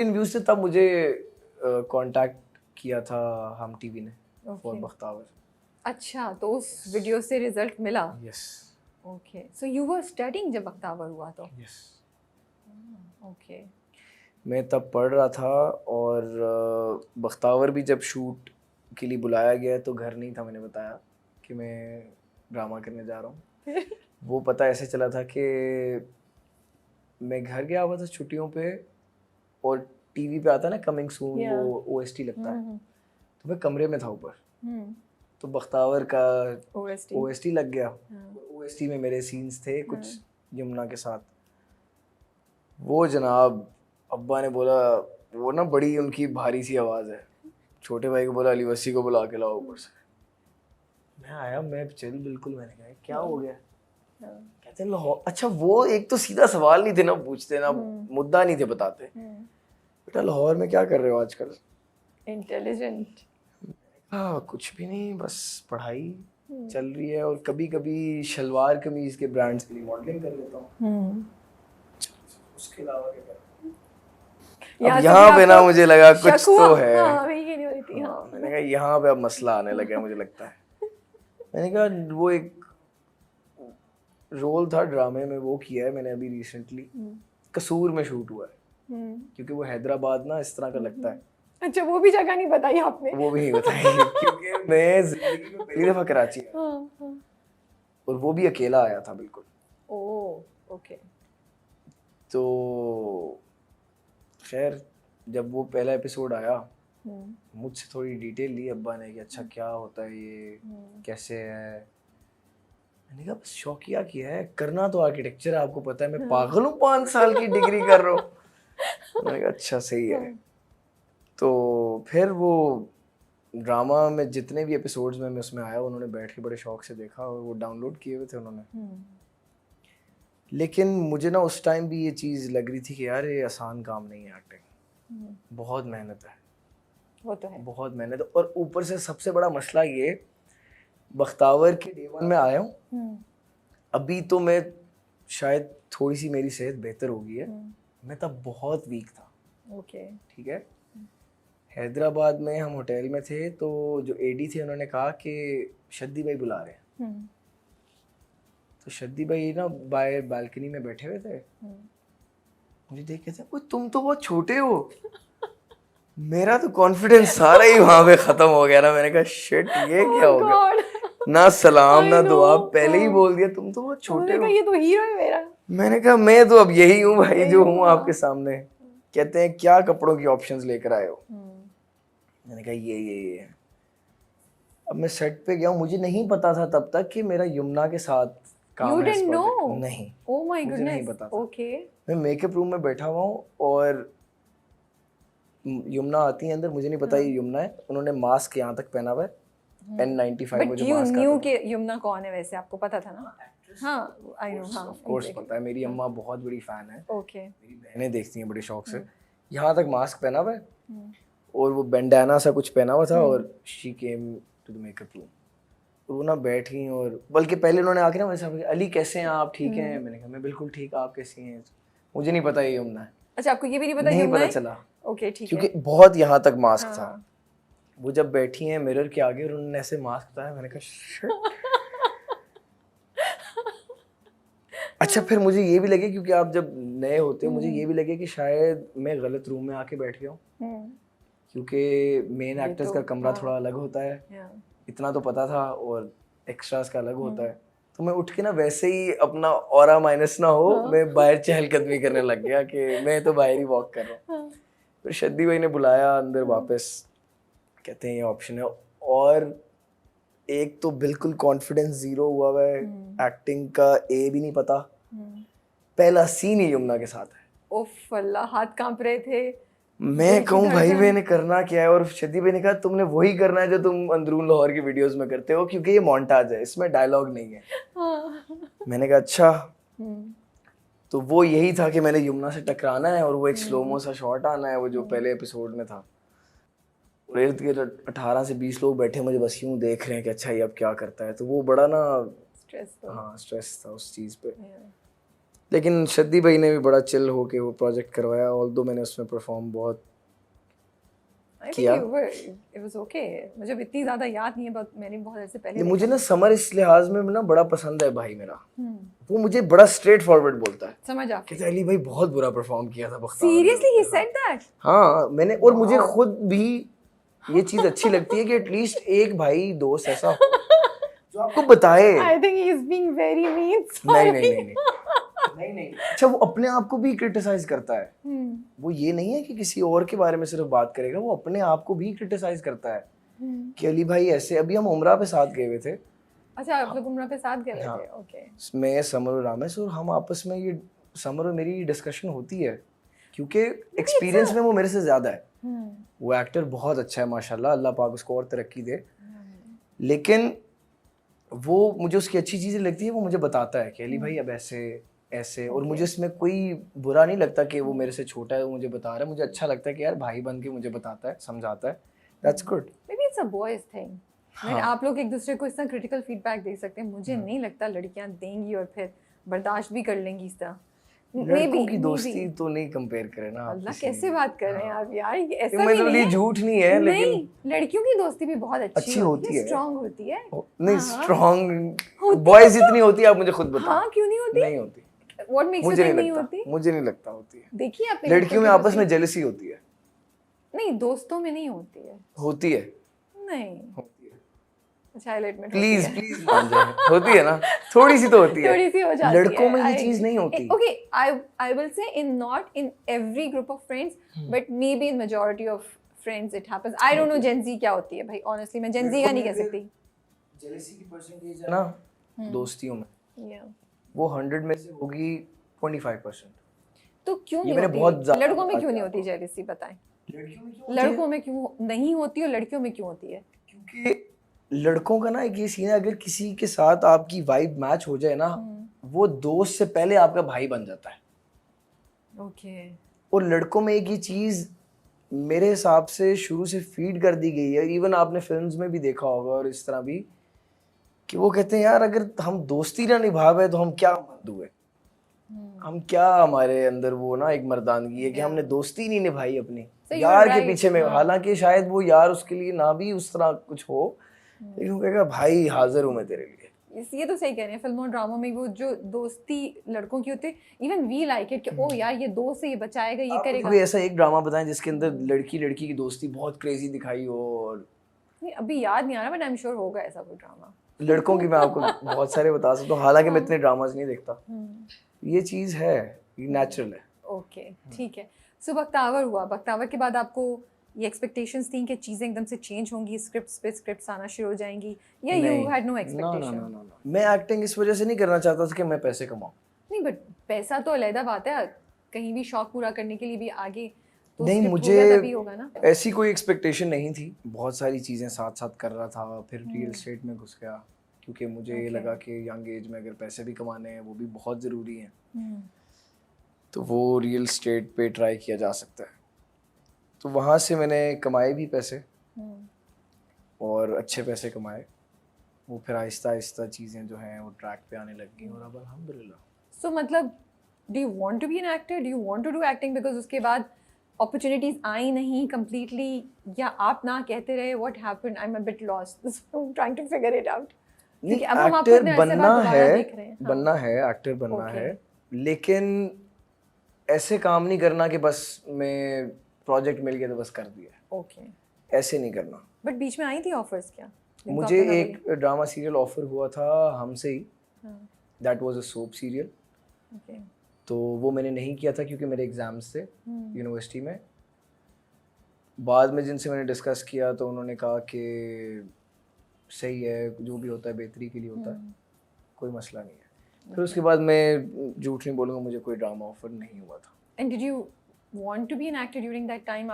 इन views से तब मुझे कांटेक्ट किया था हम टीवी ने फॉर Okay. बख्तावर। अच्छा, तो उस वीडियो से रिजल्ट मिला। Yes okay, so you were studying जब बख्तावर हुआ तो। Yes okay. मैं तब पढ़ रहा था और बख्तावर भी जब शूट के लिए बुलाया गया तो घर नहीं था, मैंने बताया कि मैं ड्रामा करने जा रहा हूँ। वो पता ऐसे चला था कि मैं घर गया हुआ था छुट्टियों पे और टीवी पे आता है ना कमिंग सून, Yeah. वो ओएसटी लगता है, हम्म तो मैं कमरे में था ऊपर, हम्म तो बख्तावर का ओएसटी। ओएसटी लग गया। हाँ। ओएसटी में मेरे सीन्स थे कुछ हाँ। यमुना के साथ। वो जनाब अब्बा ने बोला, वो ना बड़ी उनकी भारी सी आवाज़ है, छोटे भाई को बोला अली वसी को बुला के लाओ ऊपर से। मैं आया, मैं चल बिल्कुल, मैंने कहा क्या हो गया? हाँ। कहते हैं लाहौर। अच्छा वो एक तो सीधा सवाल नहीं थे ना पूछते ना मुद्दा नहीं थे बताते, बेटा लाहौर में क्या कर रहे हो आजकल? इंटेलिजेंट। हाँ कुछ भी नहीं, बस पढ़ाई चल रही है और कभी कभी शलवार कमीज के ब्रांड्स के लिए मॉडलिंग कर लेता हूँ, उसके अलावा क्या करता हूँ? अब यहाँ पे ना मुझे लगा कुछ तो है। हाँ, मैं ये नहीं हो रही थी। हाँ, मैंने कहा यहाँ पे अब मसला आने लगा है मुझे लगता है। मैंने कहा वो एक रोल था ड्रामे में, वो किया है मैंने अभी रिसेंटली, कसूर में शूट हुआ है, क्योंकि वो हैदराबाद ना इस तरह का लगता है। अच्छा, वो भी जगह नहीं बताई आपने? वो भी नहीं बताई क्योंकि मैं जिंदगी में पहली दफा कराची आया और वो भी अकेला आया था बिल्कुल। Oh okay. तो खैर जब वो पहला एपिसोड आया, मुझसे थोड़ी डिटेल ली अब्बा ने कि अच्छा क्या होता है ये, कैसे है। मैंने कहा बस शौकिया किया है, करना तो आर्किटेक्चर है, आपको पता है मैं पागल हूँ 5 साल की डिग्री कर रहा हूँ। मैंने कहा अच्छा सही है। तो फिर वो ड्रामा में जितने भी एपिसोड्स में मैं उसमें आया, उन्होंने बैठ के बड़े शौक से देखा और वो डाउनलोड किए हुए थे उन्होंने। लेकिन मुझे ना उस टाइम भी ये चीज़ लग रही थी कि यार ये आसान काम नहीं है एक्टिंग, बहुत मेहनत है। वो तो है, बहुत मेहनत। और ऊपर से सबसे बड़ा मसला ये, बख्तावर के डे 1 में आया हूँ, अभी तो मैं शायद थोड़ी सी मेरी सेहत बेहतर हो गई है, मैं तब बहुत वीक था। ओके। ठीक है, हैदराबाद में हम होटल में थे तो जो एडी थे उन्होंने कहा कि शद्दी भाई बुला रहे हैं। तो शद्दी भाई ना बाहर बालकनी में बैठे हुए थे, मुझे देख के थे, तुम तो बहुत छोटे हो। मेरा तो कॉन्फिडेंस सारा ही वहां पे खत्म हो गया ना। मैंने कहा शिट ये क्या हो गया, ना सलाम ना दुआ, पहले ही बोल दिया तुम तो बहुत छोटे हो। ये तो हीरो है मेरा। मैंने कहा मैं तो अब यही हूँ भाई जो हूँ आपके सामने। कहते हैं क्या कपड़ों की ऑप्शंस लेकर आए हो? मैंने कहा ये अब मैं सेट पे गया हूँ, मुझे नहीं पता था तब तक कि मेरा यमुना के साथ काम है इस प्रोजेक्ट। नहीं, ओह माय मुझे गुडनेस। नहीं पता था। ओके। मैं मेकअप रूम में बैठा हुआ हूँ और यमुना आती है अंदर, मुझे नहीं पता ये यमुना है, उन्होंने मास्क यहाँ तक पहना हुआ है, N95 वो जो मास्क आता है। के यमुना कौन है वैसे आपको पता था ना? हाँ आई नो। हाँ ऑफ कोर्स पता है, मेरी अम्मा बहुत बड़ी फैन है। ओके। मेरी बहनें देखती हैं बड़े शौक से। यहाँ तक मास्क पहना हुआ है और वो बैंडाना सा कुछ पहना हुआ था और she came to the makeup room. और वो ना बैठी और बल्कि पहले उन्होंने आके ना वैसे, अली कैसे हैं आप, ठीक हैं? मैंने कहा मैं बिल्कुल ठीक, आप कैसी हैं? मुझे नहीं पता ये यमुना है। अच्छा, आपको ये भी नहीं पता नहीं यमुना पता है? चला ओके ठीक है। क्योंकि बहुत यहाँ तक मास्क था। वो जब बैठी हैं मिरर के आगे और उन्होंने ऐसे मास्क उतारा, मैंने कहा शिट। अच्छा फिर मुझे ये भी लगे, क्योंकि आप जब नए होते हो, मुझे ये भी लगे कि शायद मैं गलत रूम में आके बैठ गया हूँ, क्योंकि मेन एक्टर्स का कमरा थोड़ा अलग होता है, इतना तो पता था, और एक्स्ट्रास का अलग होता है। तो मैं उठ के ना वैसे ही अपना ऑरा माइनस ना हो, मैं बाहर चहलकदमी करने लग गया कि मैं तो बाहर ही वॉक कर रहा हूँ। फिर शद्दी भाई ने बुलाया अंदर वापस, कहते हैं ये ऑप्शन है। और एक तो बिल्कुल कॉन्फिडेंस जीरो हुआ है, एक्टिंग का ए भी नहीं पता। पहला सीन ही यमुना के साथ है। ओफ अल्लाह, हाथ कांप रहे थे। मैं कहूँ भाई मैंने करना क्या है, और शद्दी भाई ने कहा तुमने वही करना है जो तुम अंदरून लाहौर की वीडियोस में करते हो, क्योंकि ये मोन्टाज है, इसमें डायलॉग नहीं है। मैंने कहा अच्छा। तो वो यही था कि मैंने यमुना से टकराना है और वो एक स्लोमो सा शॉट आना है, वो जो पहले एपिसोड में था। इर्द गिर्द 18 से 20 लोग बैठे मुझे बस यूं देख रहे हैं कि अच्छा ये अब क्या करता है। तो वो बड़ा ना स्ट्रेस हाँ स्ट्रेस था उस चीज़ पे। लेकिन शद्दी भाई ने भी बड़ा चिल होके वो प्रोजेक्ट करवाया, ऑल्दो मैंने उसमें परफॉर्म बहुत किया। it was okay. मुझे अब इतनी ज्यादा याद नहीं है, but मैंने बहुत ऐसे पहले मुझे देखा ना समर इस लिहाज में ना बड़ा पसंद है भाई मेरा। हम्म, वो मुझे बड़ा स्ट्रेट फॉरवर्ड बोलता है, समझ आ कहता है अली भाई बहुत बुरा परफॉर्म किया था बख्तावर ने। Seriously he said that? हाँ मैंने, और मुझे खुद भी ये चीज अच्छी लगती है कि एटलीस्ट एक भाई दोस्त ऐसा हो जो आपको बताए। I think he is being very mean. नहीं नहीं नहीं नहीं नहीं। अच्छा वो अपने आप को भी क्रिटिसाइज करता है, वो ये नहीं है कि किसी और के बारे में सिर्फ बात करेगा, वो अपने आप को भी क्रिटिसाइज करता है कि अली भाई ऐसे। अभी हम उमरा पे साथ गए हुए थे। अच्छा आप लोग उमरा पे साथ गए हाँ। थे? ओके। मैं समर और रामेश, और हम आपस में ये समर और मेरी डिस्कशन होती है क्योंकि एक्सपीरियंस में वो मेरे से ज्यादा है। वो एक्टर बहुत अच्छा है माशाल्लाह, अल्लाह पाक उसको और तरक्की दे। लेकिन वो मुझे उसकी अच्छी चीज़ें लगती है, वो मुझे बताता है कि अली भाई अब ऐसे ऐसे, और मुझे इसमें कोई बुरा नहीं लगता कि वो मेरे से छोटा है, वो मुझे बता रहा है। मुझे अच्छा लगता है कि यार भाई बन के मुझे बताता है, समझाता है। That's good. May be it's a boys thing. हाँ। आप लोग एक दूसरे को इस तरह क्रिटिकल फीडबैक दे सकते हैं, मुझे नहीं लगता लड़कियां देंगी और फिर बर्दाश्त भी कर लेंगी इस तरह। लड़कों की दोस्ती तो नहीं कंपेयर करें ना आप अल्लाह किसी कैसे बात कर रहे हैं आप यार, ये ऐसा ये भी मतलब नहीं ये है। झूठ नहीं है, नहीं, लेकिन लड़कियों की दोस्ती भी बहुत अच्छी होती है, है। स्ट्रांग होती है। नहीं हाँ, स्ट्रांग बॉयज इतनी होती है, आप मुझे खुद बताओ। हाँ क्यों नहीं होती? नहीं होती। व्हाट मेक्स यू मुझे थिंक नहीं नहीं लगता, होती? मुझे नहीं लगता होती है। देखिए आपने लड़कियों में की आपस दोस्ती- में जेलसी होती है। नहीं दोस्तों में नहीं होती है। होती है। नहीं होती है। अच्छा आई एडमिट प्लीज प्लीज मान जाए, होती है ना, थोड़ी सी तो होती है। थोड़ी सी हो जाती है। लड़कों में ये चीज नहीं होती। Okay, I will say in not in every group of friends, but maybe in majority of friends it happens. I don't know Gen Z क्या होती है भाई, honestly मैं Gen Z का नहीं कह सकती। जेलसी की परसेंटेज है ना दोस्तियों में, Yeah. वो 100 में से होगी 25%। तो क्यों ये नहीं मैंने होती? बहुत ज्यादा लड़कों में बात क्यों नहीं किया होती जेलसी, बताएं। लड़कियों में क्यों लड़कों में क्यों नहीं होती और लड़कियों में क्यों होती है? क्योंकि लड़कों का ना एक ये सीन है, अगर किसी के साथ आपकी वाइब मैच हो जाए ना, वो दोस्त से पहले आपका भाई बन जाता है। ओके। और लड़कों में एक ये चीज मेरे हिसाब से शुरू से फीड कर दी गई है, इवन आपने फिल्म्स में भी देखा होगा और इस तरह भी, कि वो कहते हैं यार अगर हम दोस्ती ना निभावे तो हम क्या मर्द हुए, हम क्या, हमारे अंदर वो ना एक मर्दानगी है कि हमने दोस्ती नहीं निभाई अपनी यार के पीछे में। हालांकि शायद वो यार उसके लिए ना भी उस तरह कुछ हो, लेकिन वो कहेगा भाई हाजिर हूँ मैं तेरे लिए। ये तो सही कह रहे हैं, फिल्मों और ड्रामों में वो जो दोस्ती लड़कों की होती है, इवन वी लाइक इट कि ओ यार ये दोस्त है, ये बचाएगा, ये करेगा। कोई ऐसा एक ड्रामा बताएं जिसके अंदर लड़की लड़की की दोस्ती बहुत क्रेजी दिखाई हो। और नहीं अभी याद नहीं आ रहा, बट आई एम श्योर होगा ऐसा कोई ड्रामा। लड़कों की मैं आपको बहुत सारे बता सकता हूँ, हालांकि मैं इतने ड्रामाज नहीं देखता। ये चीज़ है, ये नेचुरल है। ओके ठीक है। सो बख्तावर हुआ, बख्तावर के बाद आपको ये एक्सपेक्टेशंस थी कि चीज़ें एकदम से चेंज होंगी, स्क्रिप्ट्स पे स्क्रिप्ट्स आना शुरू हो जाएंगी, या यू हैड नो एक्सपेक्टेशन? मैं एक्टिंग इस वजह से नहीं करना चाहता था कि मैं पैसे कमाऊं। नहीं बट पैसा तो अलग बात है, कहीं भी शौक पूरा करने के लिए भी आगे तो नहीं, script मुझे होगा तभी होगा ना। ऐसी कोई एक्सपेक्टेशन नहीं थी। बहुत सारी चीज़ें साथ साथ कर रहा था, फिर रियल एस्टेट में घुस गया क्योंकि मुझे ये लगा कि यंग एज में अगर पैसे भी कमाने हैं वो भी बहुत ज़रूरी हैं, तो वो रियल एस्टेट पे ट्राई किया जा सकता है। तो वहाँ से मैंने कमाए भी पैसे और अच्छे पैसे कमाए। वो फिर आहिस्ता आहिस्ता चीज़ें जो हैं वो ट्रैक पे आने लग गई और अब अल्हम्दुलिल्लाह। सो मतलब do you want to be an actor, do you want to do acting, because उसके बाद अपॉर्चुनिटीज आई नहीं कंप्लीटली, या आप ना कहते रहे? What happened? I am a bit lost, I am trying to figure it out. नहीं, एक्टर बनना है, बनना है, एक्टर बनना है, लेकिन ऐसे काम नहीं करना कि बस मैं प्रोजेक्ट मिल गया तो बस कर दिया। ओके, ऐसे नहीं करना। बट बीच में आई थी ऑफर्स क्या? मुझे एक ड्रामा सीरियल ऑफर हुआ था हमसे ही, that was a soap serial. Okay, तो वो मैंने नहीं किया था क्योंकि मेरे एग्जाम्स थे यूनिवर्सिटी में। बाद में जिनसे मैंने डिस्कस किया तो उन्होंने कहा कि सही है, जो भी होता है बेहतरी के लिए होता है, कोई मसला नहीं है। फिर उसके बाद मैं झूठ नहीं बोलूँगा, मुझे कोई ड्रामा ऑफर नहीं हुआ था। And did you want to be an actor during that time?